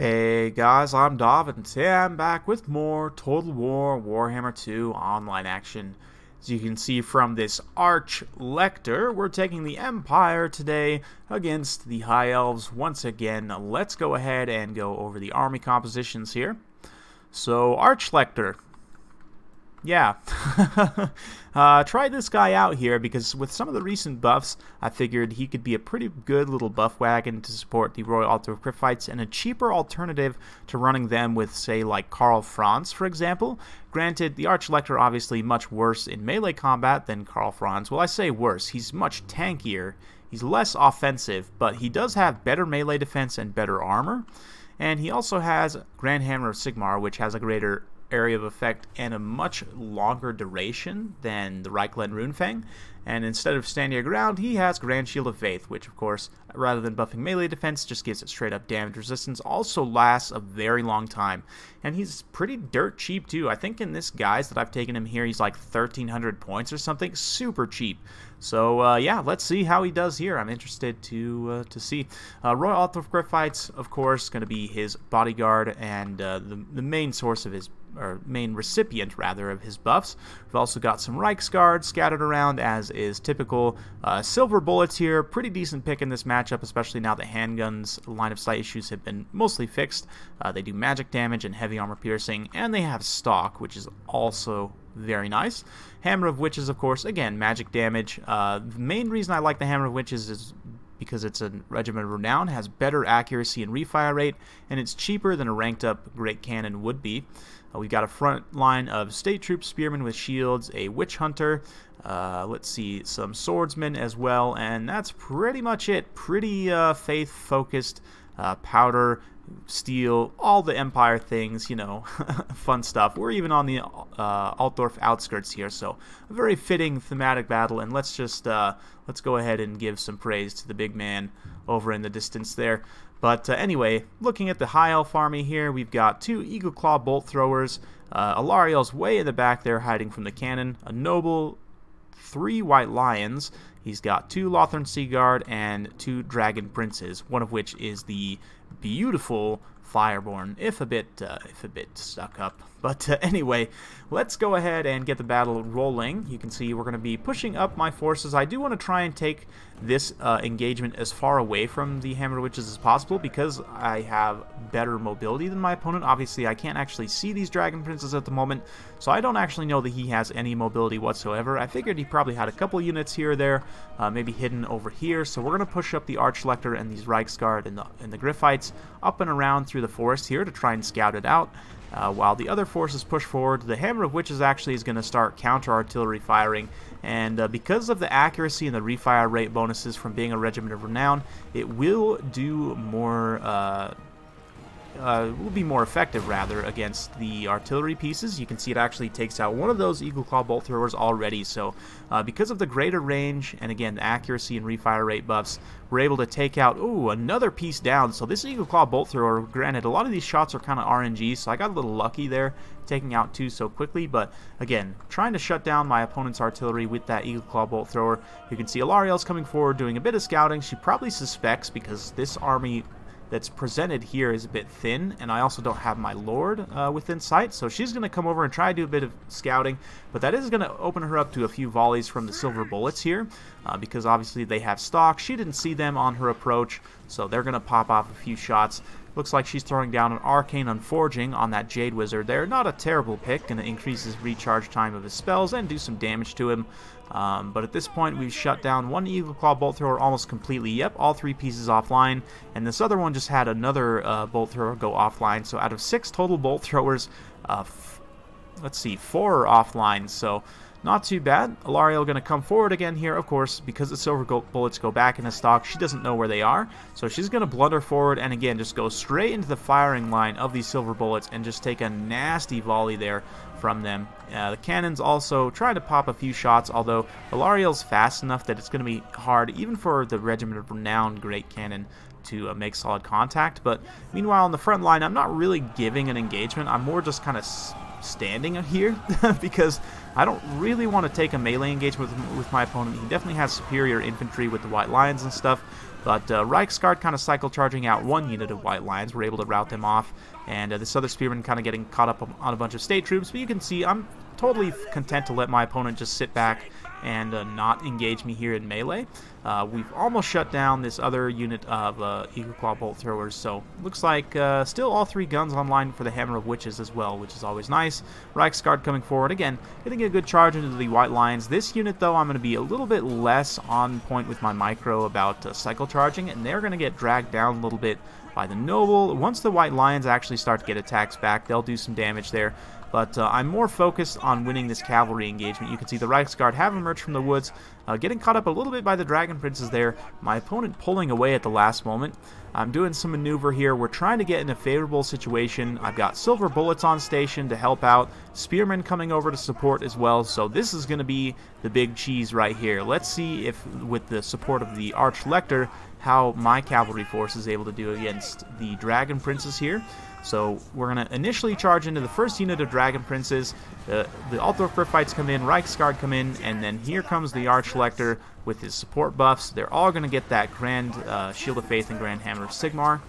Hey guys, I'm Dov, and today I'm back with more Total War Warhammer 2 online action. As you can see from this Arch Lector, we're taking the Empire today against the High Elves once again. Let's go ahead and go over the army compositions here. So, Arch Lector. Yeah, try this guy out here because with some of the recent buffs, I figured he could be a pretty good little buff wagon to support the Royal Altar of Gryphites and a cheaper alternative to running them with, say, like Karl Franz, for example. Granted, the Arch Lector obviously much worse in melee combat than Karl Franz. Well, I say worse, he's much tankier, he's less offensive, but he does have better melee defense and better armor. And he also has Grand Hammer of Sigmar, which has a greater area of effect and a much longer duration than the Reichland Runefang. And instead of stand your ground, he has Grand Shield of Faith, which of course, rather than buffing melee defense, just gives it straight up damage resistance. Also lasts a very long time. And he's pretty dirt cheap too. I think in this guise that I've taken him here, he's like 1,300 points or something. Super cheap. So yeah, let's see how he does here. I'm interested to see. Royal Altar of Gryphites, of course, going to be his bodyguard and the main source of his, or main recipient rather, of his buffs. We've also got some Reichsguard scattered around, as is typical. Silver bullets here, pretty decent pick in this matchup, especially now that handguns line of sight issues have been mostly fixed. They do magic damage and heavy armor piercing, and they have stock, which is also very nice. Hammer of Witches, of course, again, magic damage. The main reason I like the Hammer of Witches is because it's a Regiment of Renown, has better accuracy and refire rate, and it's cheaper than a ranked up Great Cannon would be. We've got a front line of State Troop Spearmen with shields, a Witch Hunter, let's see, some Swordsmen as well, and that's pretty much it. Pretty faith-focused, powder, steel, all the Empire things, you know, fun stuff. We're even on the Altdorf outskirts here, so a very fitting thematic battle, and let's just, let's go ahead and give some praise to the big man over in the distance there. But anyway, looking at the High Elf army here, we've got two Eagle Claw Bolt Throwers, Alariel's way in the back there hiding from the cannon, a Noble, 3 White Lions, he's got 2 Lothern Sea Guard, and 2 Dragon Princes, one of which is the beautiful Fireborn, if a bit stuck up. But anyway, let's go ahead and get the battle rolling. You can see we're going to be pushing up my forces. I do want to try and take this engagement as far away from the Hammer Witches as possible because I have better mobility than my opponent. Obviously, I can't actually see these Dragon Princes at the moment, so I don't actually know that he has any mobility whatsoever. I figured he probably had a couple units here or there, maybe hidden over here. So we're going to push up the Arch Lector and these Reichsguard and the Gryphites up and around through the forest here to try and scout it out. While the other forces push forward, the Hammer of Witches actually is going to start counter-artillery firing, and because of the accuracy and the refire rate bonuses from being a Regiment of Renown, it will do more, will be more effective, rather, against the artillery pieces. You can see it actually takes out one of those Eagle Claw Bolt Throwers already, so because of the greater range, and again, the accuracy and refire rate buffs, we're able to take out, ooh, another piece down. So this Eagle Claw Bolt Thrower, granted, a lot of these shots are kind of RNG, so I got a little lucky there, taking out 2 so quickly, but again, trying to shut down my opponent's artillery with that Eagle Claw Bolt Thrower. You can see Alariel's coming forward, doing a bit of scouting. She probably suspects, because this army that's presented here is a bit thin, and I also don't have my Lord within sight, so she's going to come over and try to do a bit of scouting, but that is going to open her up to a few volleys from the silver bullets here, because obviously they have stock. She didn't see them on her approach, so they're going to pop off a few shots. Looks like she's throwing down an Arcane Unforging on that Jade Wizard there. Not a terrible pick, going to increase his recharge time of his spells and do some damage to him. But at this point, we've shut down one Eagle Claw Bolt Thrower almost completely. Yep, all 3 pieces offline. And this other one just had another Bolt Thrower go offline. So out of 6 total Bolt Throwers, let's see, 4 are offline. So not too bad. Alariel going to come forward again here, of course, because the silver bullets go back in the stock. She doesn't know where they are, so she's going to blunder forward and again just go straight into the firing line of these silver bullets and just take a nasty volley there from them. The cannons also try to pop a few shots, although Alariel's fast enough that it's going to be hard, even for the Regiment of Renown Great Cannon, to make solid contact. But meanwhile, on the front line, I'm not really giving an engagement. I'm more just kind of standing here because I don't really want to take a melee engagement with my opponent. He definitely has superior infantry with the White Lions and stuff, But Reichsguard kind of cycle charging out one unit of White Lions. We're able to rout them off, and this other Spearman kind of getting caught up on a bunch of state troops. But you can see I'm totally content to let my opponent just sit back and not engage me here in melee. We've almost shut down this other unit of Eagle Claw Bolt Throwers, so looks like still all 3 guns online for the Hammer of Witches as well, which is always nice. Reichsguard coming forward, again, getting a good charge into the White Lions. This unit, though, I'm going to be a little bit less on point with my micro about cycle charging, and they're going to get dragged down a little bit by the Noble. Once the White Lions actually start to get attacks back, they'll do some damage there. But I'm more focused on winning this cavalry engagement. You can see the Reichsguard have emerged from the woods, getting caught up a little bit by the Dragon Princes there. My opponent pulling away at the last moment. I'm doing some maneuver here. We're trying to get in a favorable situation. I've got Silver Bullets on station to help out. Spearmen coming over to support as well. So this is going to be the big cheese right here. Let's see if, with the support of the Arch Lector, how my cavalry force is able to do against the Dragon Princes here. So we're going to initially charge into the first unit of Dragon Princes. The Altdorf Griffites come in, Reichsguard come in, and then here comes the Arch Lector with his support buffs. They're all going to get that Grand Shield of Faith and Grand Hammer of Sigmar.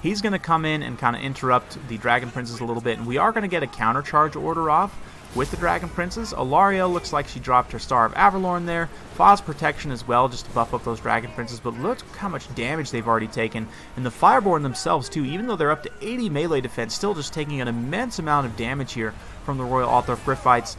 He's going to come in and kind of interrupt the Dragon Princes a little bit, and we are going to get a countercharge order off with the Dragon Princes. Ilaria looks like she dropped her Star of Avalorn there. Foz Protection as well, just to buff up those Dragon Princes. But look how much damage they've already taken. And the Fireborn themselves, too, even though they're up to 80 melee defense, still just taking an immense amount of damage here from the Royal Altdorf Griffites.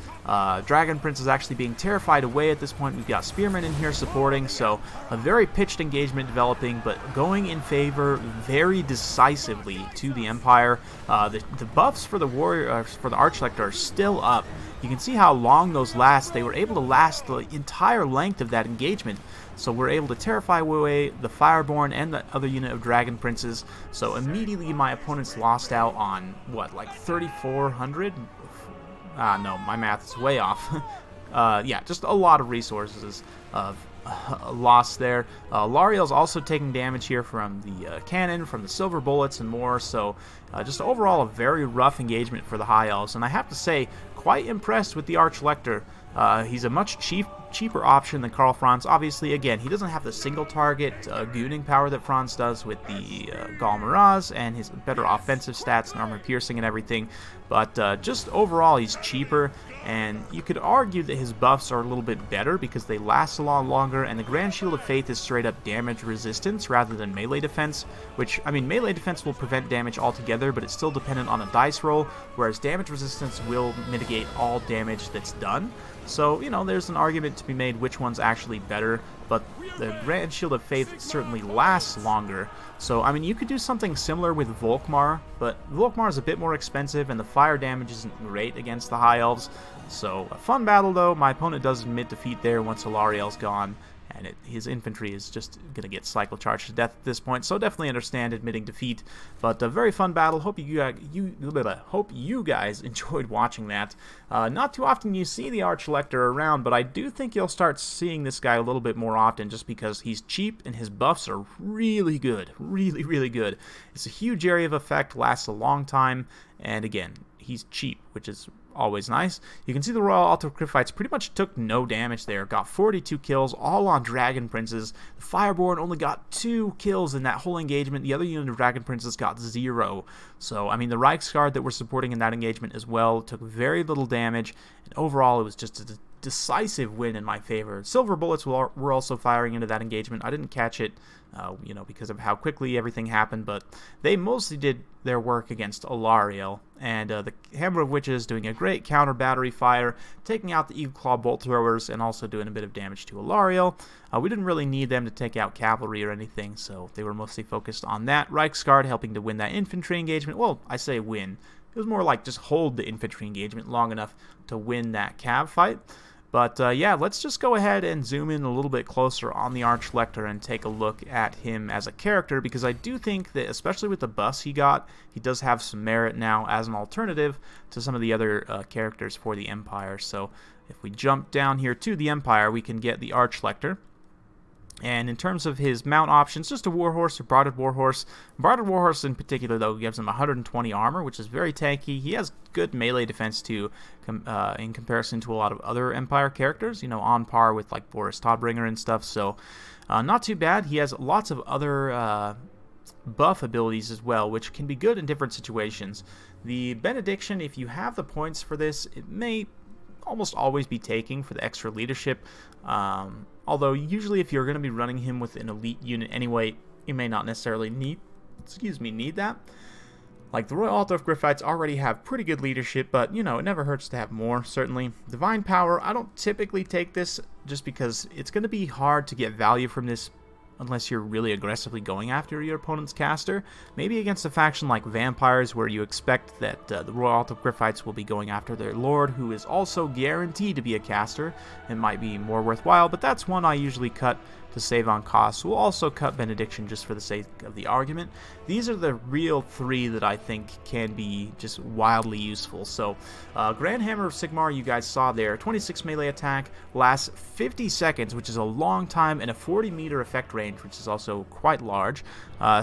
Dragon Prince is actually being terrified away at this point. We've got Spearmen in here supporting, so a very pitched engagement developing, but going in favor very decisively to the Empire. The buffs for the warrior, for the Archlector are still up. You can see how long those last. They were able to last the entire length of that engagement. So we're able to terrify away the Fireborn and the other unit of Dragon Princes. So immediately my opponents lost out on, what, like 3,400? No, my math is way off. Yeah, just a lot of resources of lost there. Lariel's also taking damage here from the cannon, from the silver bullets, and more. So just overall a very rough engagement for the High Elves. And I have to say, quite impressed with the Arch Lector. He's a much cheaper option than Karl Franz. Obviously, again, he doesn't have the single target gooning power that Franz does with the Gal Miraz and his better offensive stats and armor piercing and everything. But just overall, he's cheaper, and you could argue that his buffs are a little bit better because they last a lot longer, and the Grand Shield of Faith is straight up damage resistance rather than melee defense, which, I mean, melee defense will prevent damage altogether, but it's still dependent on a dice roll, whereas damage resistance will mitigate all damage that's done. So, you know, there's an argument to be made which one's actually better, but the Grand Shield of Faith certainly lasts longer. So, I mean, you could do something similar with Volkmar, but Volkmar is a bit more expensive, and the fire damage isn't great against the High Elves. So, a fun battle, though. My opponent does admit defeat there once Hilariel's gone, and his infantry is just going to get cycle charged to death at this point. So, definitely understand admitting defeat, but a very fun battle. Hope you guys enjoyed watching that. Not too often you see the Arch Lector around, but I do think you'll start seeing this guy a little bit more often just because he's cheap and his buffs are really good. Really, really good. It's a huge area of effect, lasts a long time, and again, he's cheap, which is always nice. You can see the Royal Altdorf Griffites pretty much took no damage there. Got 42 kills, all on Dragon Princes. The Fireborn only got 2 kills in that whole engagement. The other unit of Dragon Princes got 0. So, I mean, the Reichsguard that we're supporting in that engagement as well took very little damage. And overall, it was just a decisive win in my favor. Silver bullets were also firing into that engagement. I didn't catch it, you know, because of how quickly everything happened, but they mostly did their work against Alariel. And the Hammer of Witches doing a great counter battery fire, taking out the Eagle Claw bolt throwers, and also doing a bit of damage to Alariel. We didn't really need them to take out cavalry or anything, so they were mostly focused on that. Reichsguard helping to win that infantry engagement. Well, I say win. It was more like just hold the infantry engagement long enough to win that cav fight. But yeah, let's just go ahead and zoom in a little bit closer on the Arch Lector and take a look at him as a character, because I do think that, especially with the buffs he got, he does have some merit now as an alternative to some of the other characters for the Empire. So if we jump down here to the Empire, we can get the Arch Lector. And in terms of his mount options, just a Warhorse or Barded Warhorse. Barded Warhorse in particular, though, gives him 120 armor, which is very tanky. He has good melee defense, too, in comparison to a lot of other Empire characters, you know, on par with, like, Boris Todbringer and stuff. So, Not too bad. He has lots of other buff abilities as well, which can be good in different situations. The Benediction, if you have the points for this, it may almost always be taking for the extra leadership. Although usually if you're going to be running him with an elite unit anyway, you may not necessarily need that. Like, the Royal Altar of Griffites already have pretty good leadership, but, you know, it never hurts to have more, certainly. Divine Power, I don't typically take this just because it's going to be hard to get value from this unless you're really aggressively going after your opponent's caster. Maybe against a faction like Vampires, where you expect that the Royal Altar of Griffites will be going after their lord, who is also guaranteed to be a caster. It might be more worthwhile, but that's one I usually cut to save on costs. We'll also cut Benediction just for the sake of the argument. These are the real three that I think can be just wildly useful. So, Grand Hammer of Sigmar, you guys saw there, 26 melee attack, lasts 50 seconds, which is a long time, and a 40-meter effect range, which is also quite large.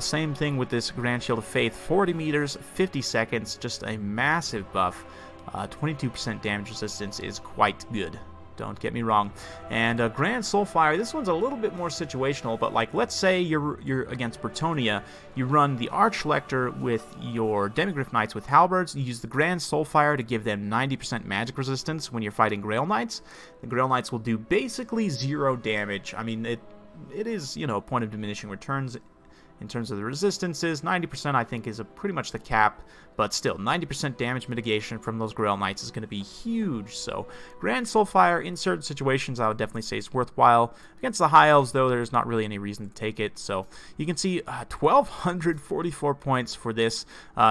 Same thing with this Grand Shield of Faith, 40 meters, 50 seconds, just a massive buff. 22% damage resistance is quite good. Don't get me wrong. And Grand Soulfire, this one's a little bit more situational, but like, let's say you're against Bretonnia, you run the Arch Lector with your Demigryph Knights with Halberds, you use the Grand Soulfire to give them 90% magic resistance when you're fighting Grail Knights. The Grail Knights will do basically 0 damage. I mean, it is, you know, a point of diminishing returns in terms of the resistances. 90% I think is pretty much the cap, but still, 90% damage mitigation from those Grail Knights is going to be huge. So Grand Soulfire in certain situations I would definitely say is worthwhile. Against the High Elves, though, there's not really any reason to take it. So you can see 1,244 points for this.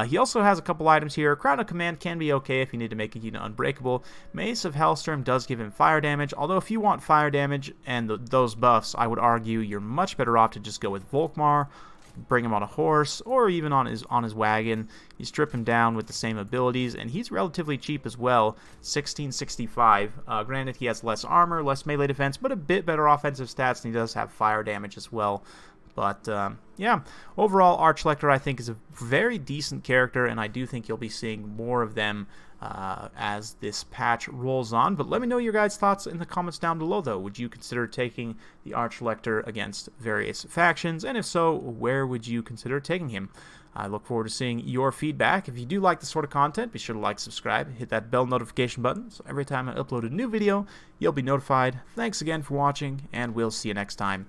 He also has a couple items here. Crown of Command can be okay if you need to make a unit unbreakable. Mace of Hellstorm does give him fire damage, although if you want fire damage and those buffs, I would argue you're much better off to just go with Volkmar, bring him on a horse, or even on his wagon. You strip him down with the same abilities, and he's relatively cheap as well, 1665. Granted, he has less armor, less melee defense, but a bit better offensive stats, and he does have fire damage as well. But, yeah, overall, Arch Lector, I think, is a very decent character, and I do think you'll be seeing more of them as this patch rolls on. But let me know your guys' thoughts in the comments down below, though. Would you consider taking the Arch Lector against various factions? And if so, where would you consider taking him? I look forward to seeing your feedback. If you do like this sort of content, be sure to like, subscribe, hit that bell notification button, so every time I upload a new video, you'll be notified. Thanks again for watching, and we'll see you next time.